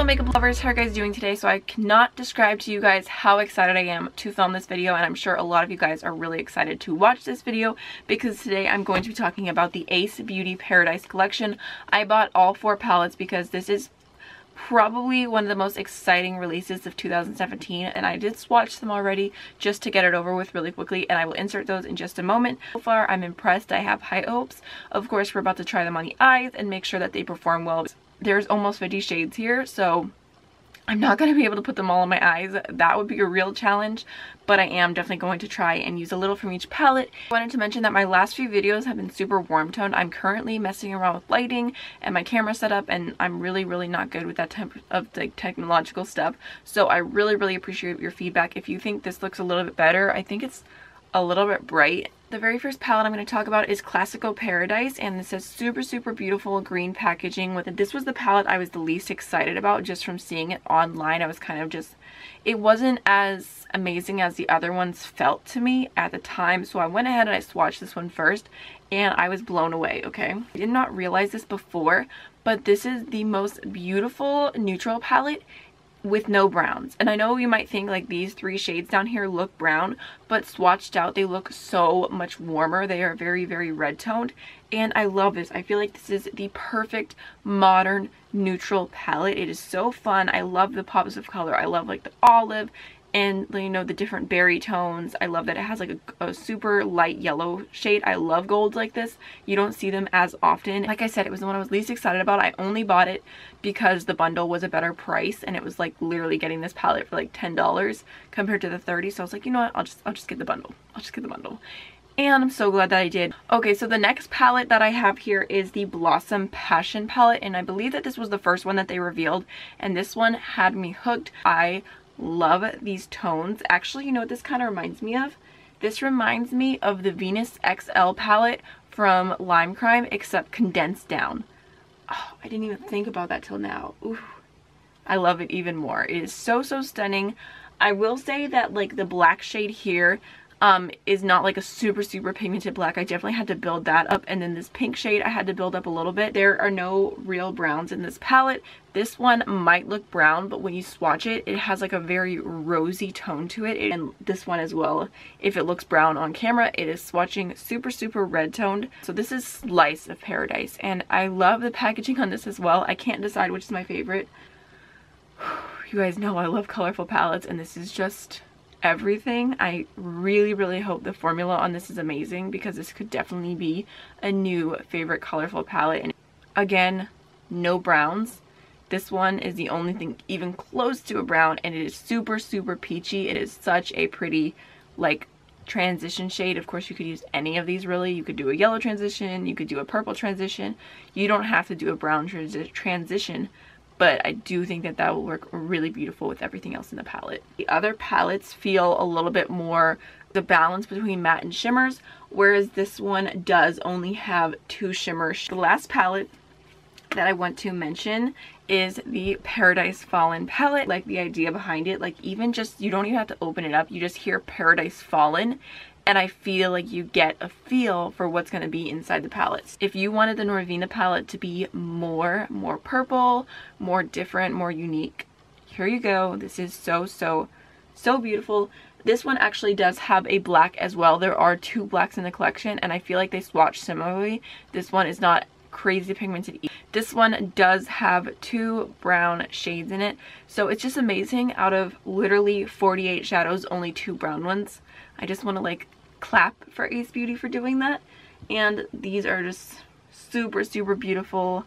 makeup lovers, how are you guys doing today? So I cannot describe to you guys how excited I am to film this video, and I'm sure a lot of you guys are really excited to watch this video because today I'm going to be talking about the Ace Beauty Paradise collection. I bought all 4 palettes because this is probably one of the most exciting releases of 2017, and I did swatch them already just to get it over with really quickly, and I will insert those in just a moment. So far I'm impressed. I have high hopes. Of course, we're about to try them on the eyes and make sure that they perform well. There's almost 50 shades here, so I'm not going to be able to put them all on my eyes. That would be a real challenge, but I am definitely going to try and use a little from each palette. I wanted to mention that my last few videos have been super warm toned. I'm currently messing around with lighting and my camera setup, and I'm really not good with that type of the technological stuff. So I really appreciate your feedback. If you think this looks a little bit better, I think it's a little bit bright. The very first palette I'm going to talk about is Classical Paradise, and this is super beautiful green packaging with it. This was the palette I was the least excited about just from seeing it online. I was kind of just, it wasn't as amazing as the other ones felt to me at the time, so I went ahead and I swatched this one first and I was blown away, okay? I did not realize this before, but this is the most beautiful neutral palette with no browns. And I know you might think like these 3 shades down here look brown, but swatched out they look so much warmer. They are very red toned, and I love this. I feel like this is the perfect modern neutral palette. It is so fun. I love the pops of color. I love like the olive and, you know, the different berry tones. I love that it has like a super light yellow shade. I love golds like this. You don't see them as often. Like I said, it was the one I was least excited about. I only bought it because the bundle was a better price, and it was like literally getting this palette for like $10 compared to the $30. So I was like, you know what, I'll just get the bundle. I'll just get the bundle. And I'm so glad that I did. Okay, so the next palette that I have here is the Blossom Passion palette, and I believe that this was the first one that they revealed, and this one had me hooked. I love these tones. Actually, you know what this kind of reminds me of? This reminds me of the Venus XL palette from Lime Crime, except condensed down. Oh, I didn't even think about that till now. Ooh, I love it even more. It is so stunning. I will say that like the black shade here is not like a super pigmented black. I definitely had to build that up, and then this pink shade I had to build up a little bit. There are no real browns in this palette. This one might look brown, but when you swatch it, it has like a very rosy tone to it, and this one as well. If it looks brown on camera, it is swatching super red toned. So this is Slice of Paradise, and I love the packaging on this as well. I can't decide which is my favorite. You guys know I love colorful palettes, and this is just everything. I really hope the formula on this is amazing, because this could definitely be a new favorite colorful palette. And again, no browns. This one is the only thing even close to a brown, and it is super peachy. It is such a pretty like transition shade. Of course, you could use any of these really. You could do a yellow transition, you could do a purple transition. You don't have to do a brown transition, but I do think that that will work really beautiful with everything else in the palette. The other palettes feel a little bit more the balance between matte and shimmers, whereas this one does only have 2 shimmers. The last palette that I want to mention is the Paradise Fallin palette. Like the idea behind it, like even just, you don't even have to open it up, you just hear Paradise Fallin, and I feel like you get a feel for what's going to be inside the palettes. If you wanted the Norvina palette to be more purple, more different, more unique, here you go. This is so beautiful. This one actually does have a black as well. There are 2 blacks in the collection, and I feel like they swatch similarly. This one is not crazy pigmented. This one does have 2 brown shades in it, so it's just amazing. Out of literally 48 shadows, only 2 brown ones. I just want to like clap for Ace Beauty for doing that. And these are just super beautiful.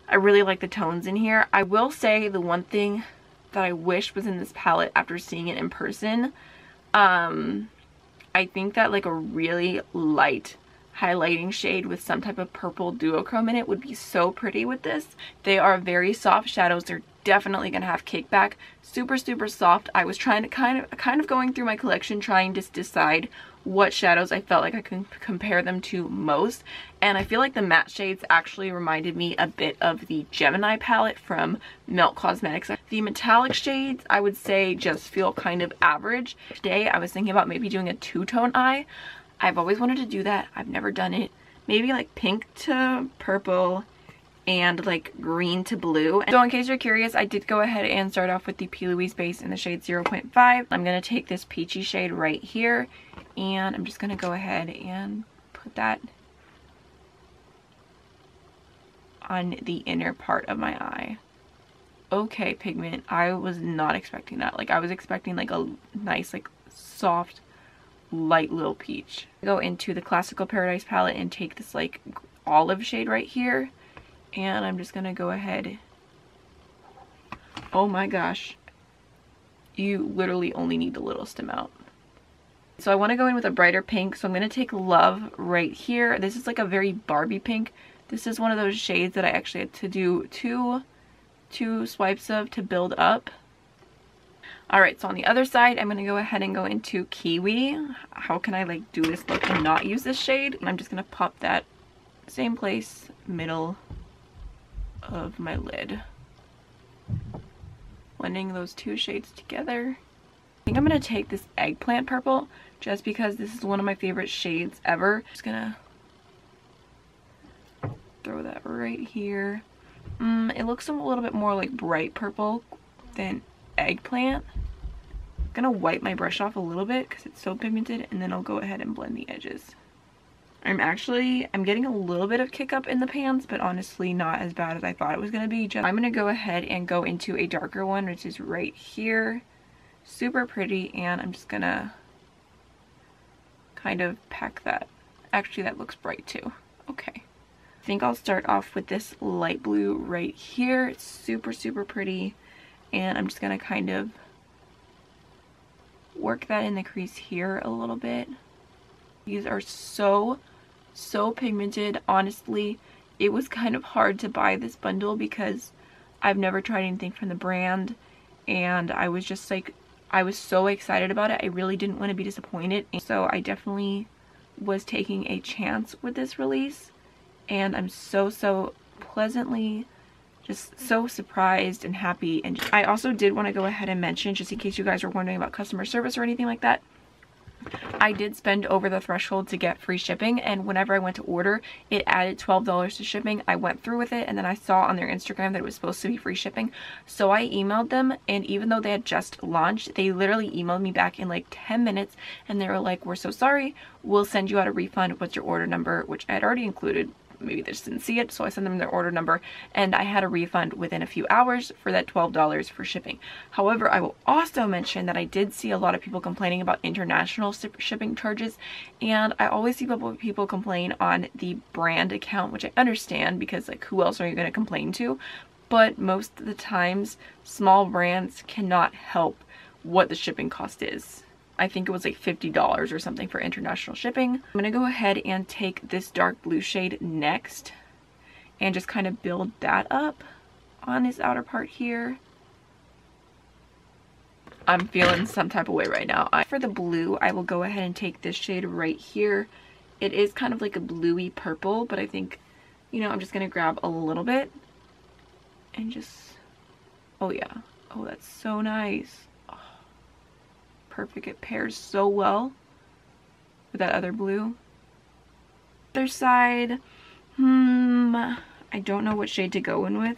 I really like the tones in here. I will say the one thing that I wish was in this palette after seeing it in person, I think that like a really light highlighting shade with some type of purple duochrome in it would be so pretty with this. They are very soft shadows. They're definitely gonna have kickback. Super soft. I was trying to kind of going through my collection trying to decide what shadows I felt like I could compare them to most, and I feel like the matte shades actually reminded me a bit of the Gemini palette from Melt Cosmetics. The metallic shades I would say just feel kind of average. Today I was thinking about maybe doing a 2-tone eye. I've always wanted to do that. I've never done it. Maybe like pink to purple and like green to blue. So in case you're curious, I did go ahead and start off with the P. Louise base in the shade 0.5. I'm going to take this peachy shade right here, and I'm just going to go ahead and put that on the inner part of my eye. Okay, pigment, I was not expecting that. Like, I was expecting like a nice, like soft, light little peach. Go into the Classical Paradise palette and take this like olive shade right here, and I'm just gonna go ahead. Oh my gosh, you literally only need the littlest amount. So I want to go in with a brighter pink, so I'm going to take Love right here. This is like a very Barbie pink. This is one of those shades that I actually had to do two swipes of to build up. Alright, so on the other side, I'm going to go ahead and go into Kiwi. How can I like do this look and not use this shade? I'm just going to pop that same place, middle of my lid. Blending those two shades together. I think I'm going to take this Eggplant Purple just because this is one of my favorite shades ever. Just going to throw that right here. It looks a little bit more like bright purple than Eggplant. I'm going to wipe my brush off a little bit because it's so pigmented, and then I'll go ahead and blend the edges. I'm getting a little bit of kick up in the pans, but honestly not as bad as I thought it was going to be. I'm going to go ahead and go into a darker one, which is right here. Super pretty, and I'm just going to kind of pack that. Actually, that looks bright too. Okay. I think I'll start off with this light blue right here. It's super, super pretty, and I'm just going to kind of work that in the crease here a little bit. These are so pigmented. Honestly, it was kind of hard to buy this bundle because I've never tried anything from the brand, and I was just like, I was so excited about it. I really didn't want to be disappointed, so I definitely was taking a chance with this release, and I'm so pleasantly just so surprised and happy. And I also did want to go ahead and mention, just in case you guys were wondering about customer service or anything like that, I did spend over the threshold to get free shipping, and whenever I went to order, it added $12 to shipping. I went through with it, and then I saw on their Instagram that it was supposed to be free shipping, so I emailed them, and even though they had just launched, they literally emailed me back in like 10 minutes, and they were like, "We're so sorry, we'll send you out a refund. What's your order number?" Which I had already included. Maybe they just didn't see it, so I sent them their order number, and I had a refund within a few hours for that $12 for shipping. However, I will also mention that I did see a lot of people complaining about international shipping charges, and I always see people complain on the brand account, which I understand because like who else are you going to complain to? But most of the times, small brands cannot help what the shipping cost is. I think it was like $50 or something for international shipping. I'm going to go ahead and take this dark blue shade next and just kind of build that up on this outer part here. I'm feeling some type of way right now. For the blue, I will go ahead and take this shade right here. It is kind of like a bluey purple, but I think, you know, I'm just going to grab a little bit and just, oh yeah. Oh, that's so nice. Perfect. It pairs so well with that other blue. Other side, I don't know what shade to go in with.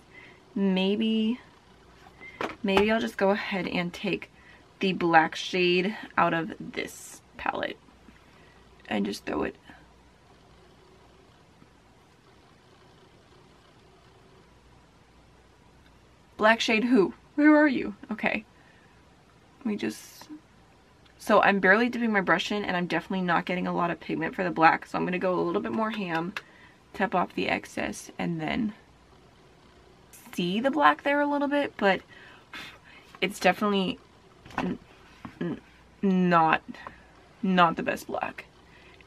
Maybe I'll just go ahead and take the black shade out of this palette and just throw it. Black shade who? Where are you? Okay. Let me just... So I'm barely dipping my brush in, and I'm definitely not getting a lot of pigment for the black, so I'm going to go a little bit more ham, tap off the excess, and then see the black there a little bit, but it's definitely not the best black.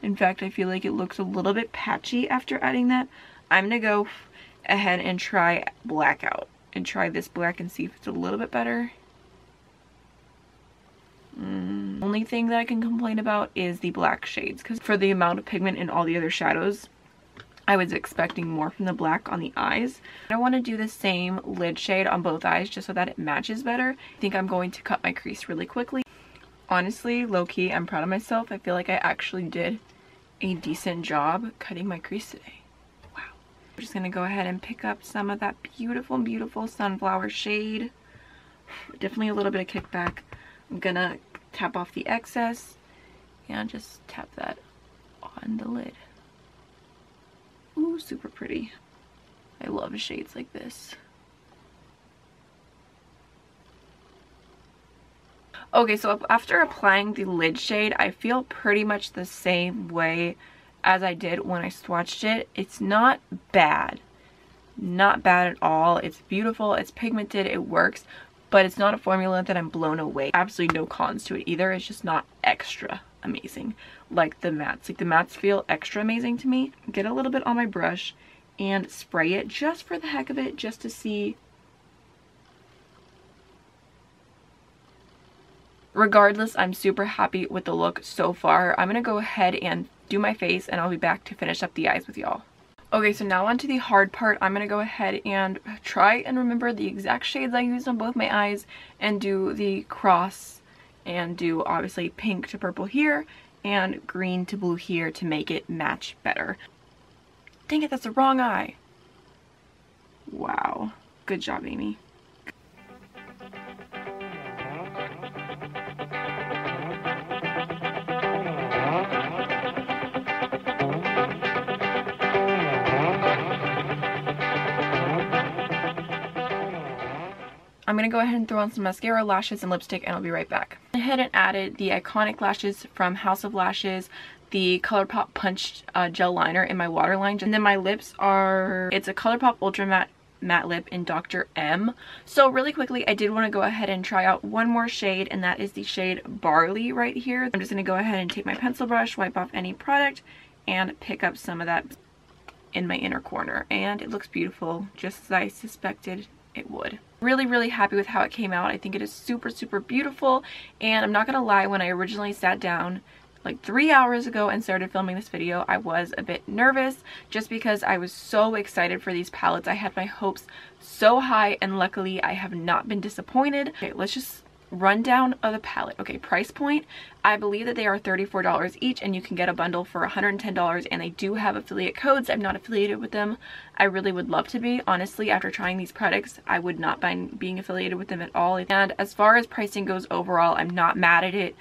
In fact, I feel like it looks a little bit patchy after adding that. I'm going to go ahead and try blackout and try this black and see if it's a little bit better. Only thing that I can complain about is the black shades, because for the amount of pigment in all the other shadows, I was expecting more from the black on the eyes. I want to do the same lid shade on both eyes just so that it matches better. I think I'm going to cut my crease really quickly. Honestly, low-key, I'm proud of myself. I feel like I actually did a decent job cutting my crease today. Wow. I'm just gonna go ahead and pick up some of that beautiful, beautiful sunflower shade. Definitely a little bit of kickback. I'm gonna tap off the excess and just tap that on the lid. Ooh, super pretty. I love shades like this. Okay, so after applying the lid shade, I feel pretty much the same way as I did when I swatched it. It's not bad. Not bad at all. It's beautiful, it's pigmented, it works, but it's not a formula that I'm blown away. Absolutely no cons to it either. It's just not extra amazing like the mattes. Like the mattes feel extra amazing to me. Get a little bit on my brush and spray it just for the heck of it, just to see. Regardless, I'm super happy with the look so far. I'm gonna go ahead and do my face and I'll be back to finish up the eyes with y'all. Okay, so now onto the hard part. I'm gonna go ahead and try and remember the exact shades I used on both my eyes and do the cross and do obviously pink to purple here and green to blue here to make it match better. Dang it, that's the wrong eye. Wow, good job, Amy. I'm gonna go ahead and throw on some mascara, lashes, and lipstick, and I'll be right back. I went ahead and added the iconic lashes from House of Lashes, the Colourpop Punch gel liner in my waterline, and then my lips are, it's a Colourpop Ultra Matte Lip in DR.M. So really quickly, I did want to go ahead and try out one more shade, and that is the shade Barley right here. I'm just gonna go ahead and take my pencil brush, wipe off any product, and pick up some of that in my inner corner, and it looks beautiful, just as I suspected it would. Really, really happy with how it came out. I think it is super, super beautiful, and I'm not gonna lie, when I originally sat down like 3 hours ago and started filming this video, I was a bit nervous just because I was so excited for these palettes. I had my hopes so high, and luckily I have not been disappointed. Okay, let's just rundown of the palette. Okay, price point, I believe that they are $34 each, and you can get a bundle for $110, and they do have affiliate codes. I'm not affiliated with them. I really would love to be. Honestly, after trying these products, I would not mind being affiliated with them at all. And as far as pricing goes overall, I'm not mad at it.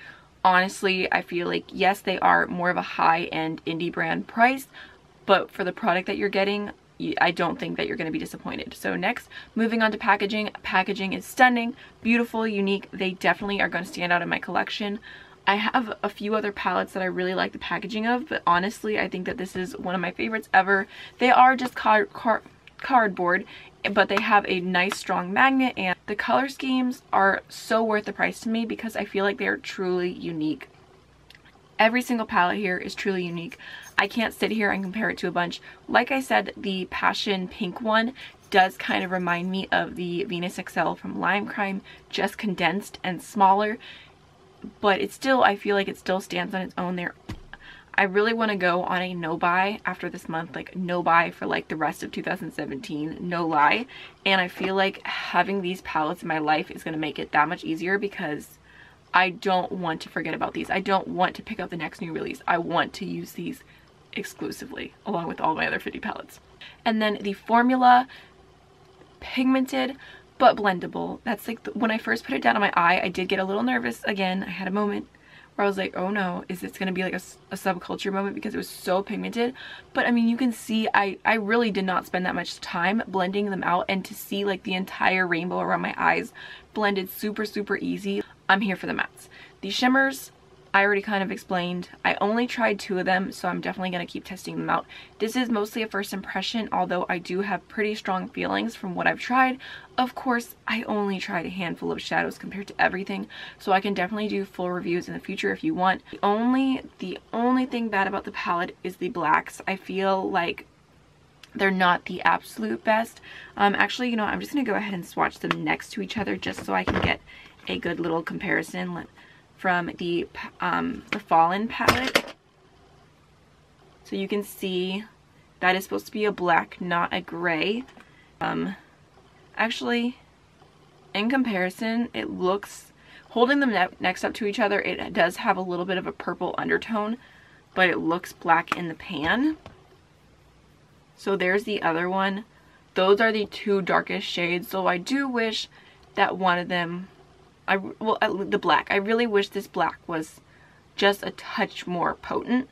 Honestly, I feel like, yes, they are more of a high-end indie brand price, but for the product that you're getting, I don't think that you're going to be disappointed. So next, moving on to packaging. Packaging is stunning, beautiful, unique. They definitely are going to stand out in my collection. I have a few other palettes that I really like the packaging of, but honestly, I think that this is one of my favorites ever. They are just cardboard, but they have a nice strong magnet, and the color schemes are so worth the price to me because I feel like they are truly unique. Every single palette here is truly unique. I can't sit here and compare it to a bunch. Like I said, the Passion Pink one does kind of remind me of the Venus XL from Lime Crime, just condensed and smaller, but it's still, I feel like it still stands on its own there. I really want to go on a no buy after this month, like no buy for like the rest of 2017, no lie. And I feel like having these palettes in my life is going to make it that much easier because I don't want to forget about these. I don't want to pick up the next new release. I want to use these exclusively along with all my other 50 palettes. And then the Formula pigmented but blendable. That's like when I first put it down on my eye, I did get a little nervous again. I had a moment where I was like, oh no, is this gonna be like a subculture moment because it was so pigmented? But I mean, you can see I really did not spend that much time blending them out, and to see like the entire rainbow around my eyes blended super, super easy. I'm here for the mattes. The shimmers, I already kind of explained. I only tried 2 of them, so I'm definitely going to keep testing them out. This is mostly a first impression, although I do have pretty strong feelings from what I've tried. Of course, I only tried a handful of shadows compared to everything, so I can definitely do full reviews in the future if you want. The only thing bad about the palette is the blacks. I feel like they're not the absolute best. Actually, you know, I'm just going to go ahead and swatch them next to each other just so I can get a good little comparison from the Fallin palette. So you can see that is supposed to be a black, not a gray. Actually, in comparison, it looks, holding them next up to each other, it does have a little bit of a purple undertone, but it looks black in the pan. So there's the other one. Those are the two darkest shades. So I do wish that one of them, the black. I really wish this black was just a touch more potent.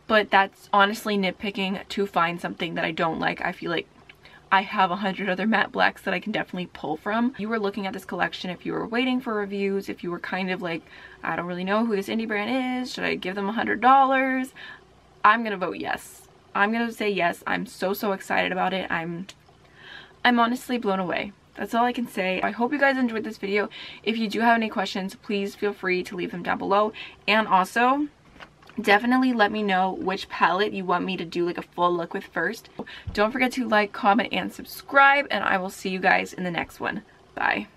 But that's honestly nitpicking to find something that I don't like. I feel like I have 100 other matte blacks that I can definitely pull from. You were looking at this collection, if you were waiting for reviews, if you were kind of like, I don't really know who this indie brand is, should I give them $100? I'm gonna vote yes. I'm gonna say yes. I'm so excited about it. I'm honestly blown away. That's all I can say. I hope you guys enjoyed this video. If you do have any questions, please feel free to leave them down below. And also, definitely let me know which palette you want me to do like a full look with first. Don't forget to like, comment, and subscribe, and I will see you guys in the next one. Bye.